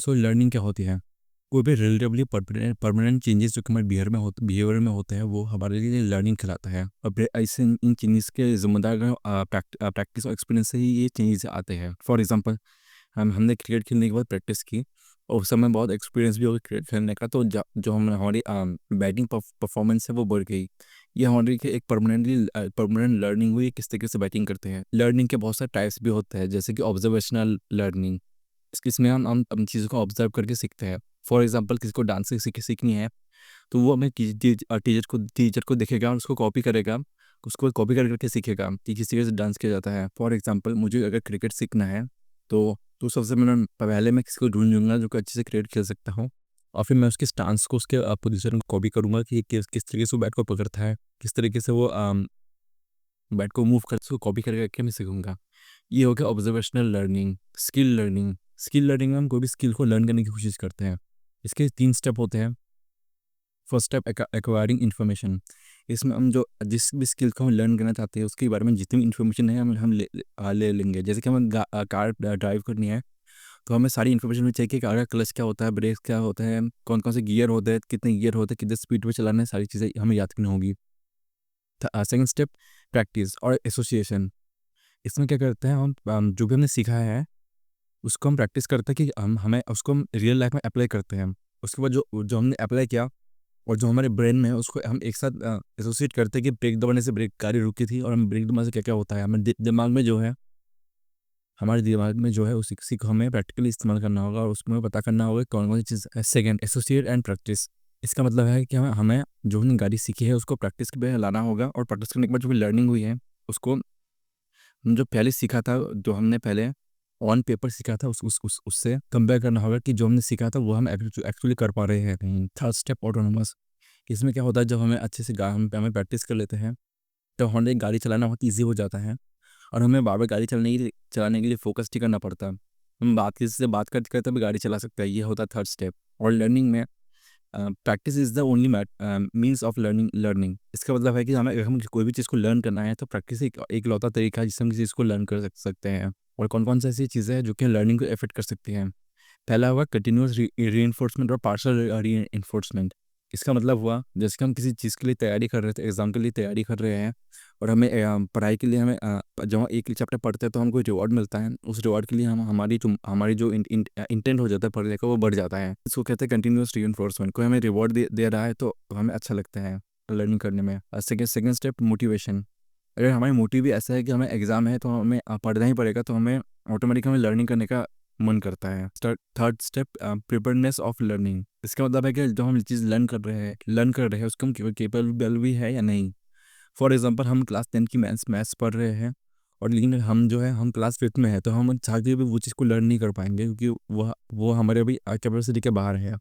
So learning क्या होती है? कोई भी रिलेटिवली परमानेंट चेंजेस जो कि हमारे बिहेवियर में होते हैं, वो हमारे लिए लर्निंग कहलाता है। और फिर ऐसे इन चेंजेस के ज़िम्मेदार प्रैक्टिस और एक्सपीरियंस से ही ये चेंजेस आते हैं। फॉर एग्जांपल, हमने क्रिकेट खेलने के बाद प्रैक्टिस की और उस समय बहुत एक्सपीरियंस भी हो गया क्रिकेट खेलने का, तो जो हमारी बैटिंग परफॉर्मेंस है वो बढ़ गई। ये हमारी कि एक परमानेंट लर्निंग हुई किस तरीके से बैटिंग करते हैं। लर्निंग के बहुत सारे टाइप्स भी होते हैं, जैसे कि ऑब्जर्वेशनल लर्निंग। इसमें हम चीज़ों को ऑब्जर्व करके सीखते हैं। फॉर एग्जांपल, किसी को डांसिंग सीखनी है, तो वो हमें टीचर को देखेगा और उसको कॉपी करेगा, उसको कॉपी कर करके सीखेगा कि किस तरीके से डांस किया जाता है। फॉर एग्जांपल, मुझे अगर क्रिकेट सीखना है, तो सबसे पहले मैं किसी को ढूंढूंगा जो कि अच्छे से क्रिकेट खेल सकता हूँ, और फिर मैं उसके स्टांस को, उसके पोजीशन को कॉपी करूंगा कि किस तरीके से वो बैट को पकड़ता है, किस तरीके से वो बैट को मूव कर, उसको कॉपी करके मैं सीखूंगा। ये हो गया ऑब्जर्वेशनल लर्निंग। स्किल लर्निंग में हम कोई भी स्किल को लर्न करने की कोशिश करते हैं। इसके 3 स्टेप होते हैं। First step, acquiring information. इसमें हम जो जिस भी स्किल को हम लर्न करना चाहते हैं उसके बारे में जितनी भी इन्फॉर्मेशन है हम ले लेंगे। जैसे कि हमें कार ड्राइव करनी है, तो हमें सारी इन्फॉर्मेशन में चाहिए कि कार का क्लच क्या होता है, ब्रेक क्या होता है, कौन कौन से गियर होते हैं, कितने गियर होते हैं, कितने स्पीड पे चलाना है, सारी चीज़ें हमें याद करनी होगी। सेकंड स्टेप, प्रैक्टिस और एसोसिएशन। इसमें क्या करते हैं, हम जो भी हमने सीखा है उसको हम प्रैक्टिस करते हैं कि हमें उसको हम रियल लाइफ में अप्लाई करते हैं। उसके बाद जो जो हमने अप्लाई किया और जो हमारे ब्रेन में है उसको हम एक साथ एसोसिएट करते हैं कि ब्रेक दबाने से ब्रेक गाड़ी रुकी थी, और हम ब्रेक दबाने से क्या क्या होता है हमें हमारे दिमाग में जो है उसी को हमें प्रैक्टिकली इस्तेमाल करना होगा और उसमें पता करना होगा कौन कौन सी चीज़। Second, associate and practice. इसका मतलब है कि हमें जो हमने गाड़ी सीखी है उसको प्रैक्टिस पे लाना होगा, और प्रैक्टिस करने के बाद जो भी लर्निंग हुई है उसको जो पहले सीखा था, जो हमने पहले ऑन पेपर सीखा था, उससे कंपेयर करना होगा कि जो हमने सीखा था वो हम एक्चुअली कर पा रहे हैं नहीं। Third step, autonomous. इसमें क्या होता है, जब हमें अच्छे से हमें प्रैक्टिस कर लेते हैं तो हमें गाड़ी चलाना बहुत ईजी हो जाता है, और हमें बार बार गाड़ी चलाने के लिए फोकस नहीं करना पड़ता। हम किसी से बात करते करते भी गाड़ी चला सकते हैं। ये होता है थर्ड स्टेप। और लर्निंग में practice is the only means of learning. इसका मतलब है कि हम कोई भी चीज़ को लर्न करना है तो प्रैक्टिस एक लौता तरीका है जिससे हम किसी चीज़ को लर्न कर सकते हैं। और कौन कौन सी ऐसी चीज़ें हैं जो कि लर्निंग को इफेक्ट कर सकती हैं। पहला हुआ कंटिन्यूस री और पार्शल री। इसका मतलब हुआ, जैसे कि हम किसी चीज़ के लिए तैयारी कर रहे थे, एग्जाम के लिए तैयारी कर रहे हैं, और हमें पढ़ाई के लिए जब हम एक चैप्टर पढ़ते हैं तो हमको रिवॉर्ड मिलता है। उस रिवॉर्ड के लिए हम हमारी जो इंटेंट हो जाता है पढ़ने का वो बढ़ जाता है। इसको कहते हैं कंटिन्यूस री। कोई हमें रिवॉर्ड दे रहा है तो हमें अच्छा लगता है लर्निंग करने में। Second step, motivation. अगर हमारी मोटिव भी ऐसा है कि हमें एग्जाम है तो हमें पढ़ना ही पड़ेगा, तो हमें ऑटोमेटिक हमें लर्निंग करने का मन करता है। Third step, preparedness of learning. इसका मतलब है कि जो हम चीज़ लर्न कर रहे हैं उसको हम केपेबल भी है या नहीं। फॉर एग्जांपल, हम क्लास 10 की मैथ्स पढ़ रहे हैं, और लेकिन हम क्लास 5th में है, तो हम चाह के भी वो चीज़ को लर्न नहीं कर पाएंगे क्योंकि वो हमारे अभी कैपेसिटी के बाहर है।